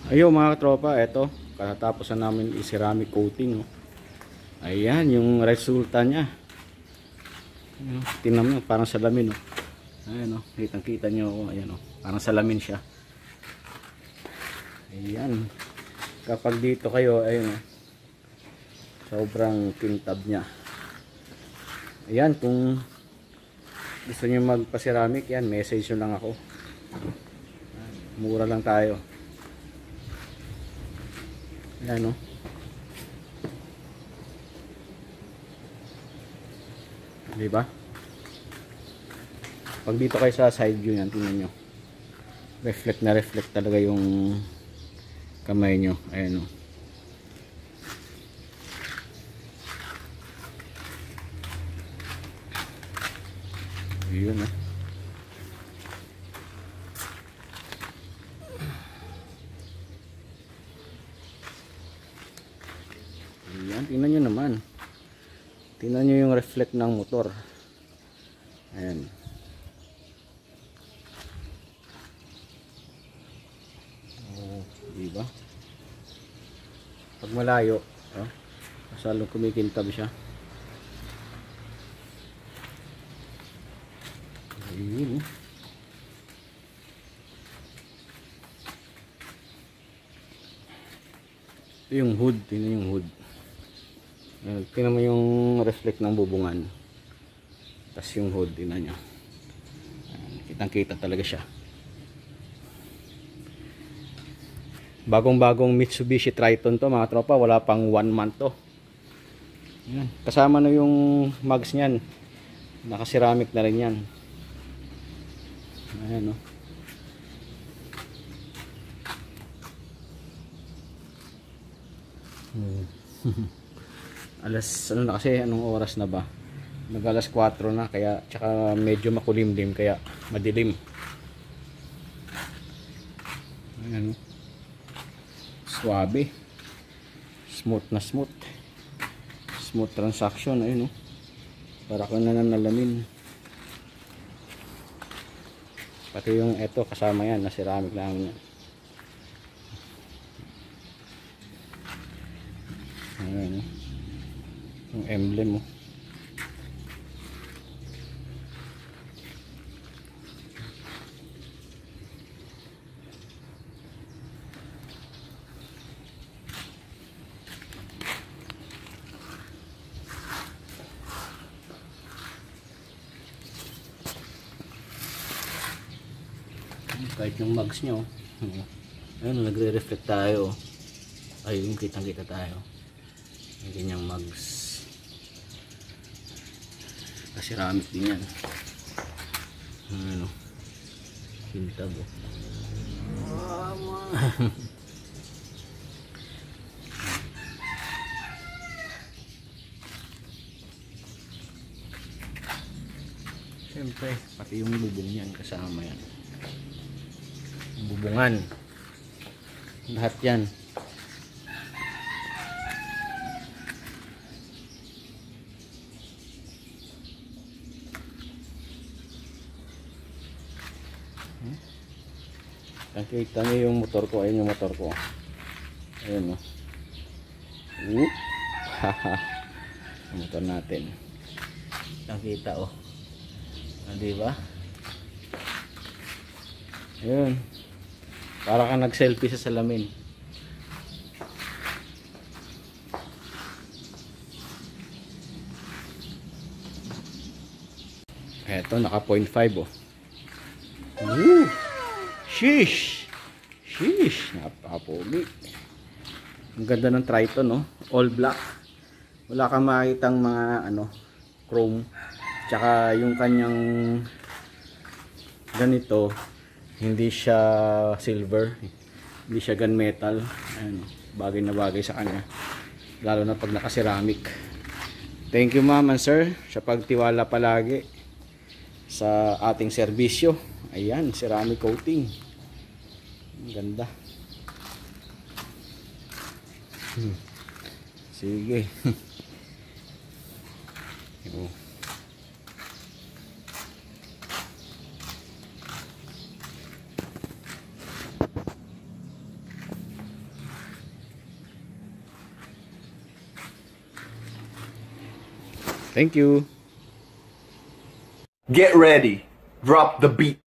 Ayun mga tropa, eto katapos na namin i-ceramic coating, oh. Ayan yung resulta niya. Tingnan mo, parang salamin, oh. Ayan, oh, kitang-kita nyo, oh. Ayan, oh, parang salamin siya. Ayan. Kapag dito kayo, ayun, oh, sobrang kintab niya. Ayan, kung gusto niyo magpa-ceramic, yan, message nyo lang ako. Mura lang tayo. Ayan, oh. Diba? Pag dito kayo sa side view yan, tingnan nyo. Reflect na reflect talaga yung kamay nyo. Ayan, oh. Yun, oh. Ayan, tingnan nyo naman. Tingnan nyo yung reflect ng motor. Ayan. Oh, diba? Pag malayo, oh, masalong kumikintab siya. Ayun. Ito yung hood. Tingnan yung hood. Tingnan mo yung reflect ng bubungan. Tapos yung hood, tingnan nyo. Kitang kita talaga siya. Bagong bagong Mitsubishi Triton to mga tropa. Wala pang 1 month to. Ayan. Kasama na yung mugs nyan. Naka-ceramic na rin yan. Ayan, oh. Alas, ano na kasi, anong oras na ba? Mag-alas 4 na, kaya, tsaka medyo makulimlim, kaya madilim. Ayan, oh. Suabe. Smooth na smooth. Smooth transaction, ayun, oh. Para ko na nalamin. Pati yung eto kasama yan na ceramic lang yan. Ayan, yung emblem mo. Kahit yung mugs nyo, ayun, nagre-reflect tayo. Ayun, kitang-kita tayo. Yung ganyang mugs. Ceramic din yan. Ano, kintab, oh. Siyempre, pati yung bubong yan, kasama yan. Bubungan. Lahat yan. Nakita niyo yung motor ko. Ayun yung motor ko. Ayun, oh. Haha. Yung motor natin. Nakita, oh. Diba? Ayun. Para ka nag-selfie sa salamin. Eto, naka 0.5, oh. Woo! Sheesh! Sheesh! Napakapogi. Ang ganda ng Triton, no? All black. Wala kang makitang mga, ano, chrome. Tsaka yung kanyang ganito, hindi siya silver, hindi siya gunmetal. Ayan, bagay na bagay sa kanya, lalo na pag naka-ceramic. Thank you ma'am and sir sa pagtiwala palagi sa ating serbisyo. Ayan, ceramic coating. Ang ganda. Sige. Thank you. Get ready. Drop the beat.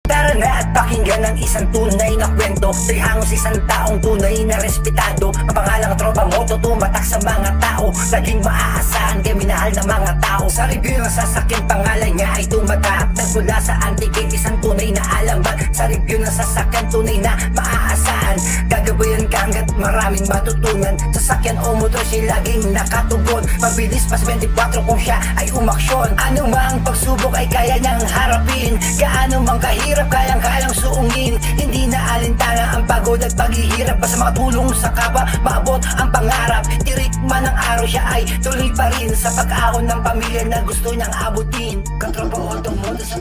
Tara na at pakinggan ang isang tunay na kwento. Trihangos isang taong tunay na respetado. Ang pangalang tropa mo, tumatak sa mga tao. Laging maaasahan kay minahal ng mga tao. Sa review ng sasakyan, pangalan niya ay tumatak. Nagmula sa anti-gate, isang tunay na alambat. Sa review ng sasakyan, tunay na maaasahan. Gagabayan ka hanggat maraming matutunan. Sasakyan o motor siya laging nakatugon. Mabilis pa sa 24 kung siya ay umaksyon. Ano mang pagsubok ay kaya niyang harapin. Gaano mang kahirap kayang-kayang suungin. Hindi na alintana ang pagod at paghihirap. Basta makatulong sa kapwa, maabot ang pangarap. Tirik man ang araw, siya ay tuloy pa rin sa pag-ahon ng pamilya na gusto niyang abutin. Katropa o tumulo sa